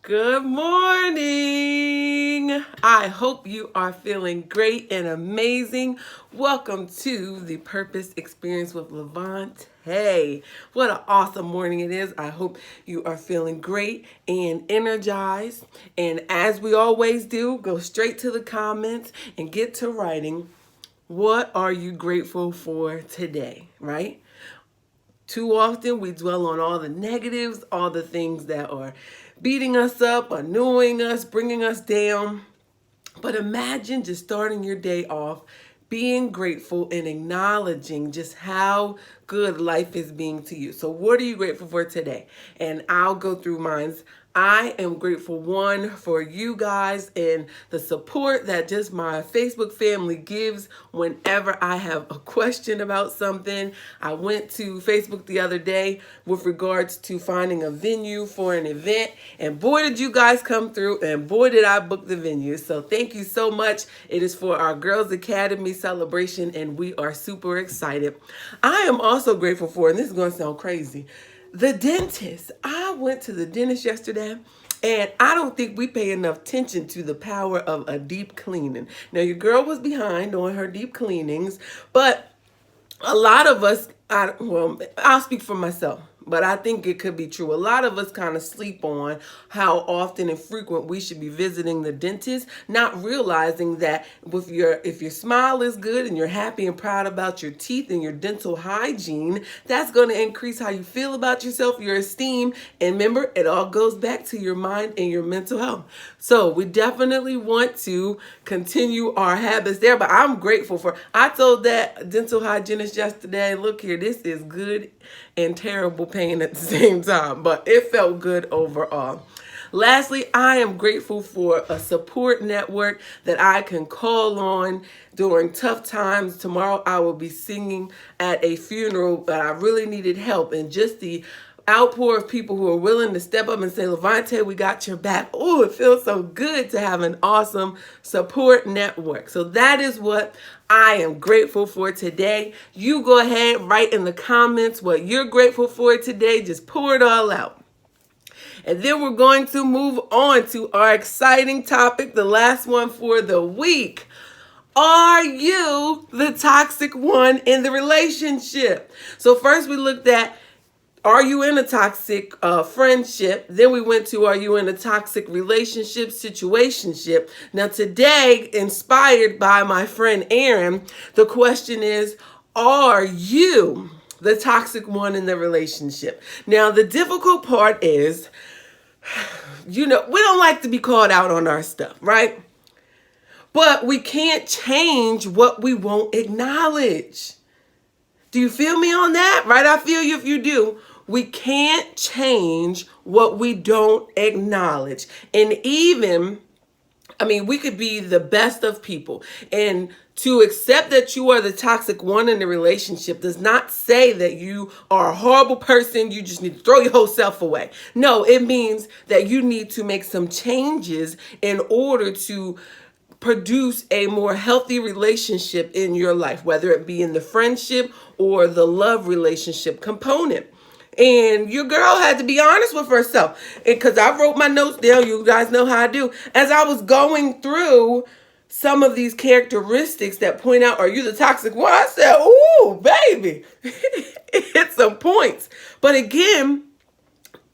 Good morning. I hope you are feeling great and amazing. Welcome to the Purpose Experience with Levante. What an awesome morning it is. I hope you are feeling great and energized. And as we always do, go straight to the comments and get to writing. What are you grateful for today, right? Too often we dwell on all the negatives, all the things that are beating us up, annoying us, bringing us down. But imagine just starting your day off being grateful and acknowledging just how good life is being to you. So what are you grateful for today? And I'll go through mine. I am grateful, one, for you guys and the support that just my Facebook family gives whenever I have a question about something. I went to Facebook the other day with regards to finding a venue for an event, and boy, did you guys come through, and boy, did I book the venue. So thank you so much. It is for our Girls Academy celebration, and we are super excited. I am also grateful for, and this is going to sound crazy, the dentist. I went to the dentist yesterday, and I don't think we pay enough attention to the power of a deep cleaning. Now, your girl was behind on her deep cleanings, but a lot of us, I'll speak for myself, but I think it could be true. A lot of us kind of sleep on how often and frequent we should be visiting the dentist, not realizing that if your smile is good and you're happy and proud about your teeth and your dental hygiene, that's going to increase how you feel about yourself, your esteem. And remember, it all goes back to your mind and your mental health. So we definitely want to continue our habits there, but I'm grateful for, I told that dental hygienist yesterday, look here, this is good and terrible pain at the same time, but it felt good overall. Lastly, I am grateful for a support network that I can call on during tough times. Tomorrow I will be singing at a funeral, but I really needed help, and just the outpour of people who are willing to step up and say, Levante, we got your back. Oh, it feels so good to have an awesome support network. So that is what I am grateful for today. You go ahead, write in the comments what you're grateful for today. Just pour it all out. And then we're going to move on to our exciting topic, the last one for the week. Are you the toxic one in the relationship? So first we looked at, are you in a toxic friendship? Then we went to, are you in a toxic relationship, situationship? Now today, inspired by my friend Aaron, the question is, are you the toxic one in the relationship? Now the difficult part is, we don't like to be called out on our stuff, right? But we can't change what we won't acknowledge. Do you feel me on that? Right? I feel you if you do. We can't change what we don't acknowledge. And even, we could be the best of people. And to accept that you are the toxic one in the relationship does not say that you are a horrible person. You just need to throw your whole self away. No, it means that you need to make some changes in order to produce a more healthy relationship in your life, whether it be in the friendship or the love relationship component. And your girl had to be honest with herself, because I wrote my notes down. You guys know how I do. As I was going through some of these characteristics that point out, are you the toxic one? I said, ooh, baby, hit some points. But again,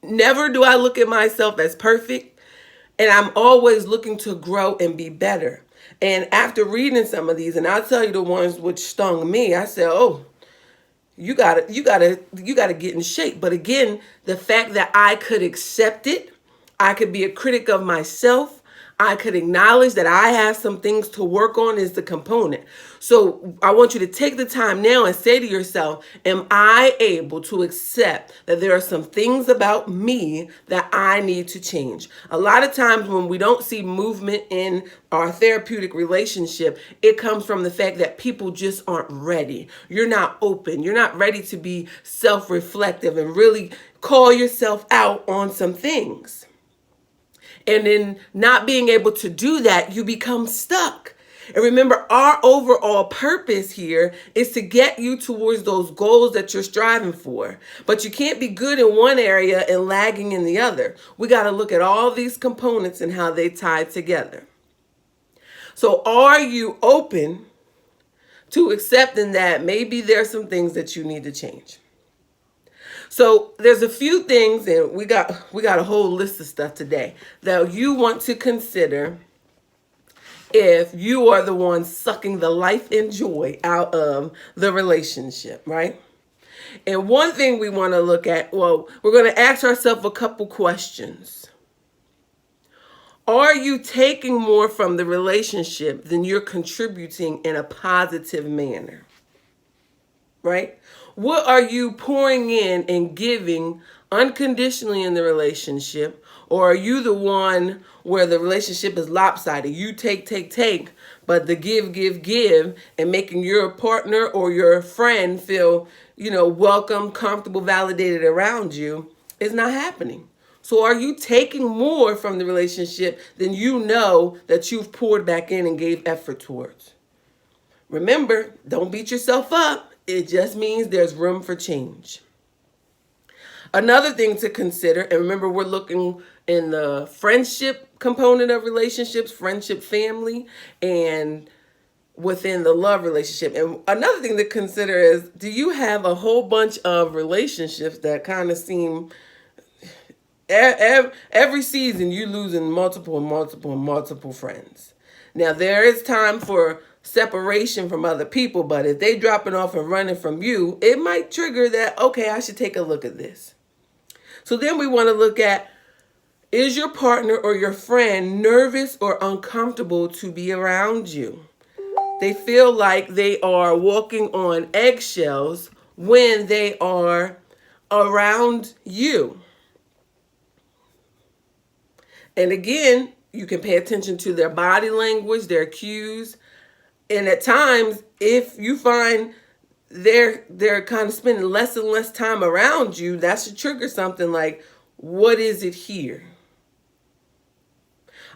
never do I look at myself as perfect. And I'm always looking to grow and be better. And after reading some of these, and I'll tell you the ones which stung me, I said, oh, you gotta get in shape. But again, the fact that I could accept it, I could be a critic of myself, I could acknowledge that I have some things to work on is the component. So I want you to take the time now and say to yourself, am I able to accept that there are some things about me that I need to change? A lot of times when we don't see movement in our therapeutic relationship, it comes from the fact that people just aren't ready. You're not open. You're not ready to be self-reflective and really call yourself out on some things. And in not being able to do that, you become stuck. And remember, our overall purpose here is to get you towards those goals that you're striving for. But you can't be good in one area and lagging in the other. We got to look at all these components and how they tie together. So are you open to accepting that maybe there's some things that you need to change? So there's a few things, and we got a whole list of stuff today that you want to consider if you are the one sucking the life and joy out of the relationship, right? And one thing we want to look at, well, we're going to ask ourselves a couple questions. Are you taking more from the relationship than you're contributing in a positive manner? Right? What are you pouring in and giving unconditionally in the relationship? Or are you the one where the relationship is lopsided? You take, but the give, and making your partner or your friend feel, welcome, comfortable, validated around you is not happening. So are you taking more from the relationship than you know that you've poured back in and gave effort towards? Remember, don't beat yourself up. It just means there's room for change. Another thing to consider, and remember, we're looking in the friendship component of relationships, friendship, family, and within the love relationship. And another thing to consider is, do you have a whole bunch of relationships that kind of seem, every season you losing multiple friends? Now, there is time for separation from other people, but if they dropping off and running from you, it might trigger that, okay, I should take a look at this. So then we want to look at, is your partner or your friend nervous or uncomfortable to be around you? They feel like they are walking on eggshells when they are around you. And again, you can pay attention to their body language, their cues. And at times, if you find they're kind of spending less and less time around you, that should trigger something like, what is it here?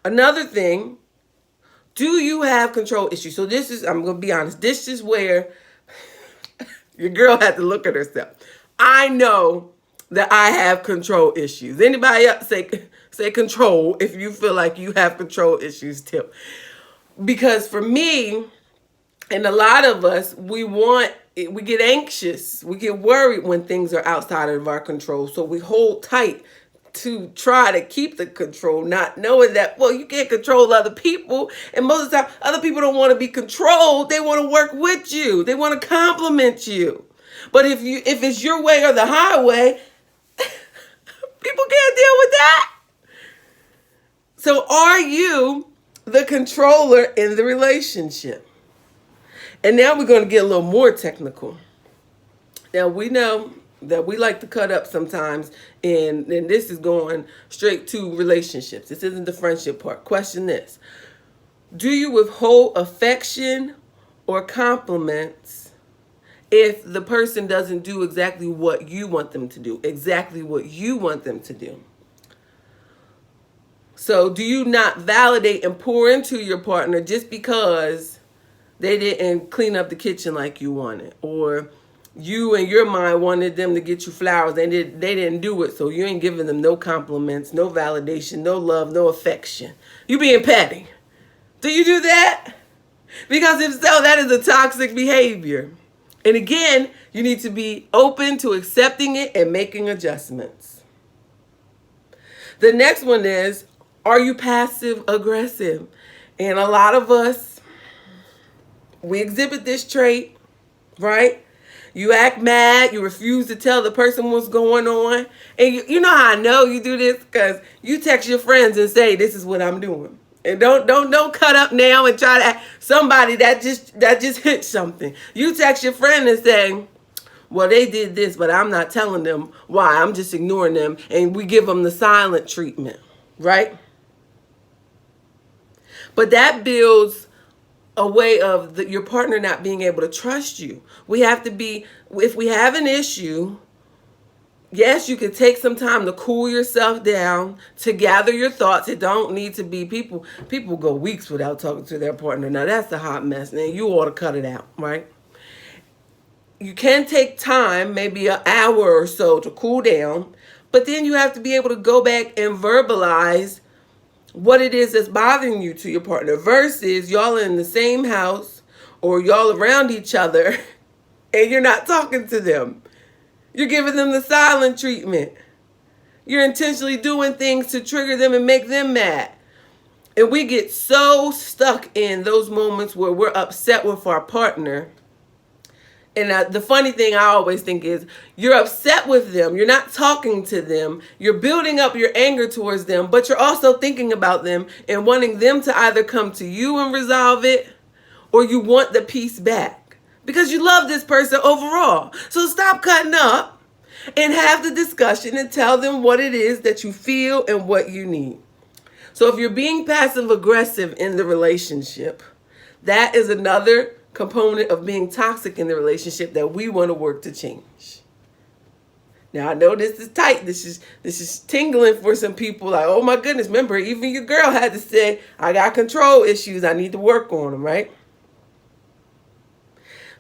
Another thing, do you have control issues? So this is, I'm going to be honest, this is where your girl had to look at herself. I know that I have control issues. Anybody else say control if you feel like you have control issues too. Because for me, and a lot of us, we get anxious, we get worried when things are outside of our control. So we hold tight to try to keep the control, not knowing that, well, you can't control other people. And most of the time, other people don't want to be controlled. They want to work with you. They want to compliment you. But if it's your way or the highway, people can't deal with that. So are you the controller in the relationship? And now we're going to get a little more technical. Now, we know that we like to cut up sometimes, and this is going straight to relationships. This isn't the friendship part. Question this. Do you withhold affection or compliments if the person doesn't do exactly what you want them to do? Exactly what you want them to do. So do you not validate and pour into your partner just because they didn't clean up the kitchen like you wanted, or you in your mind wanted them to get you flowers, they didn't do it, so you ain't giving them no compliments, no validation, no love, no affection. You being petty. Do you do that? Because if so, that is a toxic behavior. And again, you need to be open to accepting it and making adjustments. The next one is, are you passive aggressive? And a lot of us, we exhibit this trait, right? You act mad. You refuse to tell the person what's going on. And you know how I know you do this? Because you text your friends and say, this is what I'm doing. And don't cut up now and try to act somebody that just hit something. You text your friend and say, well, they did this, but I'm not telling them why. I'm just ignoring them. And we give them the silent treatment, right? But that builds a way of your partner not being able to trust you. We have to be, if we have an issue, Yes, you can take some time to cool yourself down, to gather your thoughts. It don't need to be people go weeks without talking to their partner. Now that's a hot mess. Now you ought to cut it out, right? You can take time, maybe an hour or so to cool down, but then you have to be able to go back and verbalize what it is that's bothering you to your partner versus y'all in the same house or y'all around each other and you're not talking to them. You're giving them the silent treatment. You're intentionally doing things to trigger them and make them mad. And we get so stuck in those moments where we're upset with our partner. And the funny thing I always think is you're upset with them. You're not talking to them. You're building up your anger towards them, but you're also thinking about them and wanting them to either come to you and resolve it or you want the peace back because you love this person overall. So stop cutting up and have the discussion and tell them what it is that you feel and what you need. So if you're being passive aggressive in the relationship, that is another component of being toxic in the relationship that we want to work to change. Now I know this is tight. This is tingling for some people. Like, oh my goodness, remember, even your girl had to say, I got control issues. I need to work on them, right?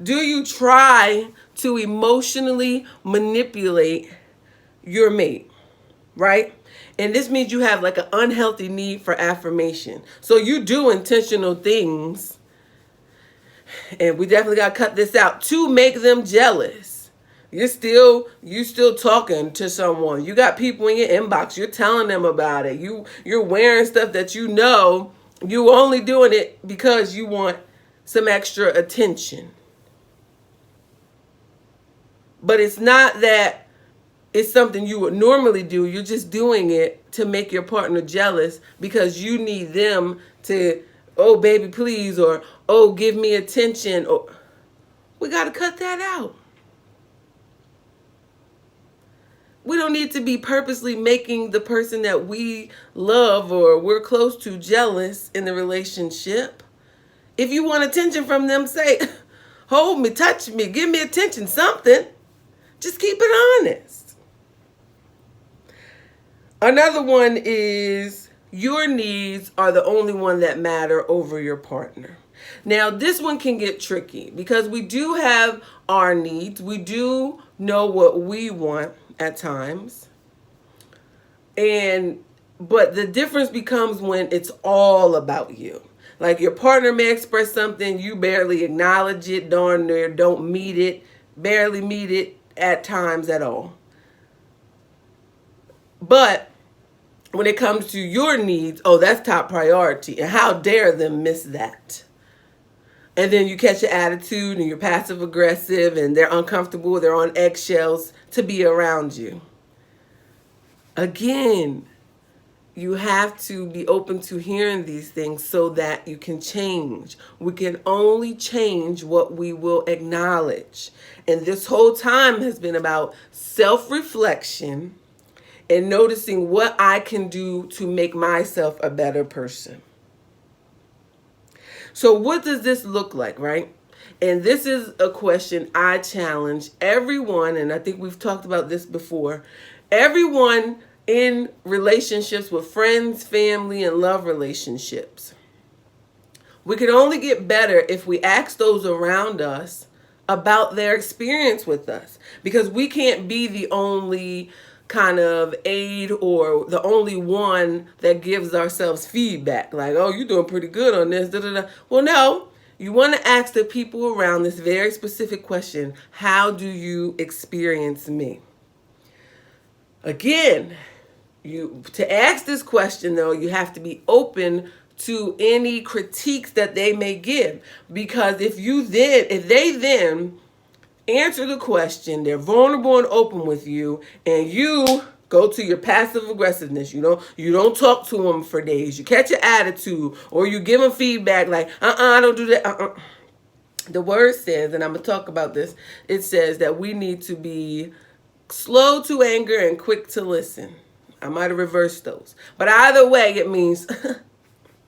Do you try to emotionally manipulate your mate, right? And this means you have like an unhealthy need for affirmation. So you do intentional things, and we definitely got to cut this out, to make them jealous. You still talking to someone. You got people in your inbox. You're telling them about it. You're wearing stuff that you know you only doing it because you want some extra attention. But it's not that it's something you would normally do. You're just doing it to make your partner jealous because you need them to, oh, baby, please, or, oh, give me attention. Or, we got to cut that out. We don't need to be purposely making the person that we love or we're close to jealous in the relationship. If you want attention from them, say, hold me, touch me, give me attention, something. Just keep it honest. Another one is your needs are the only one that matter over your partner. Now, this one can get tricky because we do have our needs. We do know what we want at times. But the difference becomes when it's all about you. Like your partner may express something, you barely acknowledge it, darn near don't meet it, barely meet it at times at all. But when it comes to your needs, oh, that's top priority. And how dare them miss that? And then you catch your attitude and you're passive aggressive and they're uncomfortable, they're on eggshells to be around you. Again, you have to be open to hearing these things so that you can change. We can only change what we will acknowledge. And this whole time has been about self-reflection and noticing what I can do to make myself a better person. So what does this look like, right? And this is a question I challenge everyone, and I think we've talked about this before, everyone in relationships with friends, family, and love relationships. We can only get better if we ask those around us about their experience with us, because we can't be the only kind of aid or the only one that gives ourselves feedback. Like, oh, you're doing pretty good on this. Da, da, da. Well, no, you want to ask the people around this very specific question. How do you experience me? Again, to ask this question, though, you have to be open to any critiques that they may give. Because if they then answer the question, they're vulnerable and open with you, and you go to your passive aggressiveness, you don't talk to them for days, you catch your attitude, or you give them feedback like, I don't do that, The word says, and I'm going to talk about this, it says that we need to be slow to anger and quick to listen. I might have reversed those. But either way, it means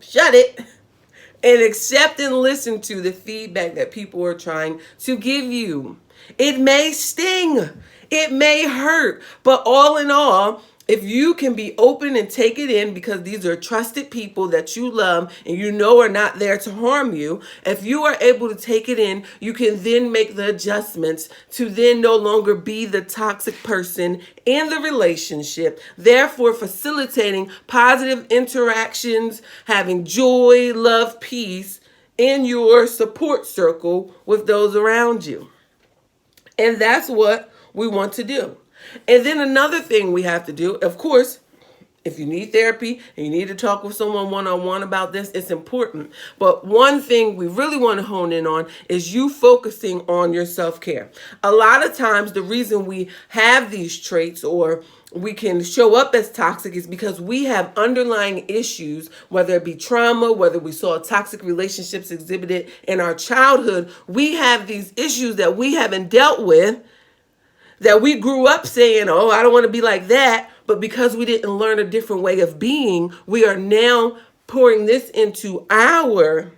shut it and accept and listen to the feedback that people are trying to give you. It may sting. It may hurt, but all in all, if you can be open and take it in, because these are trusted people that you love and you know are not there to harm you, if you are able to take it in, you can then make the adjustments to then no longer be the toxic person in the relationship, therefore facilitating positive interactions, having joy, love, peace in your support circle with those around you. And that's what we want to do. And then another thing we have to do, of course, if you need therapy and you need to talk with someone one-on-one about this, it's important. But one thing we really want to hone in on is you focusing on your self-care. A lot of times the reason we have these traits or we can show up as toxic is because we have underlying issues, whether it be trauma, whether we saw toxic relationships exhibited in our childhood. We have these issues that we haven't dealt with, that we grew up saying, oh, I don't want to be like that. But because we didn't learn a different way of being, we are now pouring this into our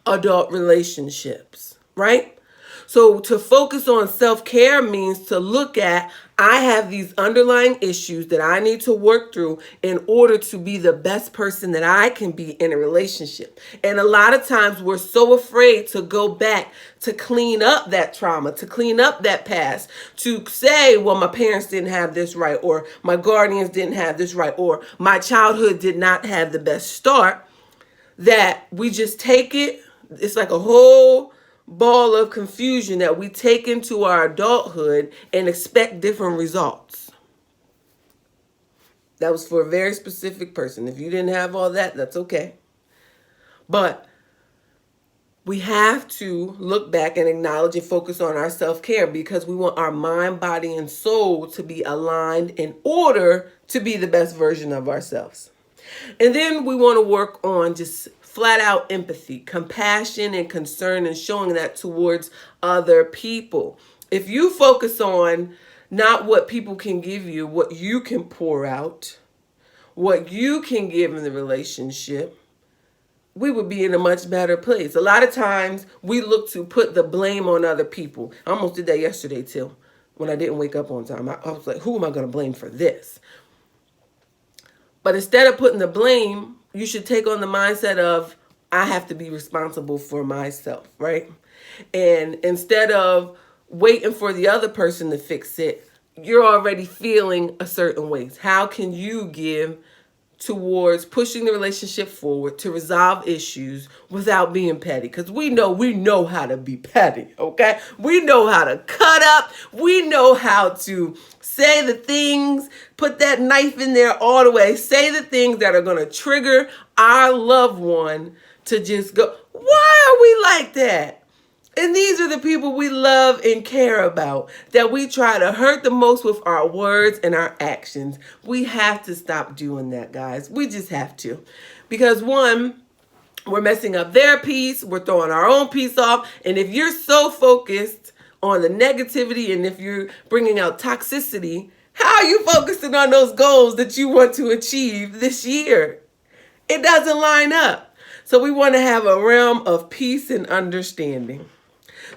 adult relationships, right? So to focus on self-care means to look at, I have these underlying issues that I need to work through in order to be the best person that I can be in a relationship. And a lot of times we're so afraid to go back to clean up that trauma, to clean up that past, to say, well, my parents didn't have this right, or my guardians didn't have this right, or my childhood did not have the best start, that we just take it. It's like a whole ball of confusion that we take into our adulthood and expect different results. That was for a very specific person. If you didn't have all that, that's okay. But we have to look back and acknowledge and focus on our self-care, because we want our mind, body, and soul to be aligned in order to be the best version of ourselves. And then we want to work on just flat out empathy, compassion, and concern, and showing that towards other people. If you focus on not what people can give you, what you can pour out, what you can give in the relationship, we would be in a much better place. A lot of times we look to put the blame on other people. I almost did that yesterday too, when I didn't wake up on time. I was like, who am I going to blame for this? But instead of putting the blame, you should take on the mindset of, I have to be responsible for myself, right? And instead of waiting for the other person to fix it, you're already feeling a certain ways. How can you give towards pushing the relationship forward to resolve issues without being petty? Because we know how to be petty, okay? We know how to cut up. We know how to say the things, put that knife in there all the way, say the things that are going to trigger our loved one to just go, why are we like that? And these are the people we love and care about, that we try to hurt the most with our words and our actions. We have to stop doing that, guys. We just have to. Because one, we're messing up their peace. We're throwing our own peace off. And if you're so focused on the negativity, and if you're bringing out toxicity, how are you focusing on those goals that you want to achieve this year? It doesn't line up. So we want to have a realm of peace and understanding.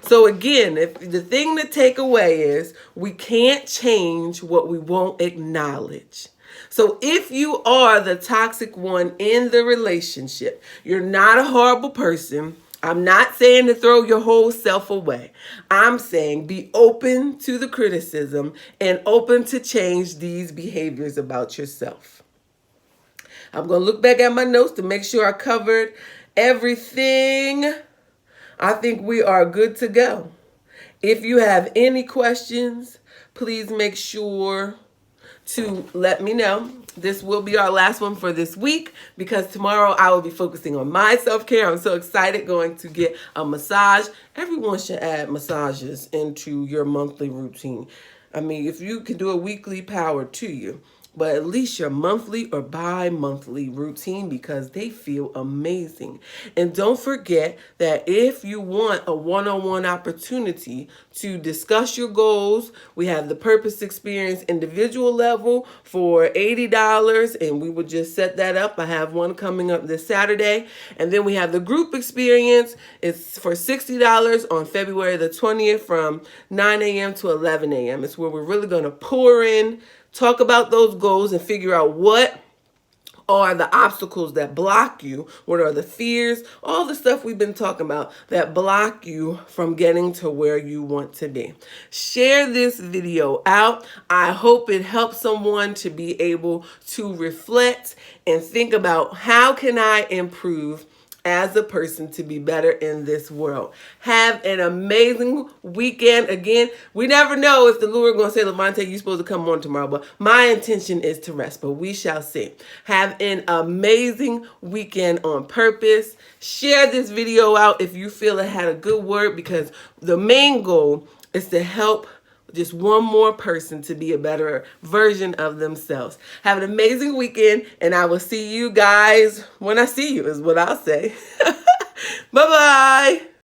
So again, if the thing to take away is, we can't change what we won't acknowledge. So if you are the toxic one in the relationship, you're not a horrible person. I'm not saying to throw your whole self away. I'm saying be open to the criticism and open to change these behaviors about yourself. I'm going to look back at my notes to make sure I covered everything. I think we are good to go. If you have any questions, please make sure to let me know. This will be our last one for this week, because tomorrow I will be focusing on my self-care. I'm so excited, going to get a massage. Everyone should add massages into your monthly routine. I mean, if you can do a weekly, power to you. but at least your monthly or bi-monthly routine, because they feel amazing. And don't forget that if you want a one-on-one opportunity to discuss your goals, we have the Purpose Experience individual level for $80, and we will just set that up. I have one coming up this Saturday. And then we have the group experience. It's for $60 on February the 20th from 9 a.m. to 11 a.m. It's where we're really going to pour in, talk about those goals, and figure out what are the obstacles that block you, what are the fears, all the stuff we've been talking about that block you from getting to where you want to be. Share this video out. I hope it helps someone to be able to reflect and think about, how can I improve as a person to be better in this world. Have an amazing weekend. Again, we never know if the Lord going to say, Levante, you're supposed to come on tomorrow, but my intention is to rest, but we shall see. Have an amazing weekend on purpose. Share this video out if you feel it had a good word, because the main goal is to help just one more person to be a better version of themselves. Have an amazing weekend, and I will see you guys when I see you, is what I'll say. Bye-bye.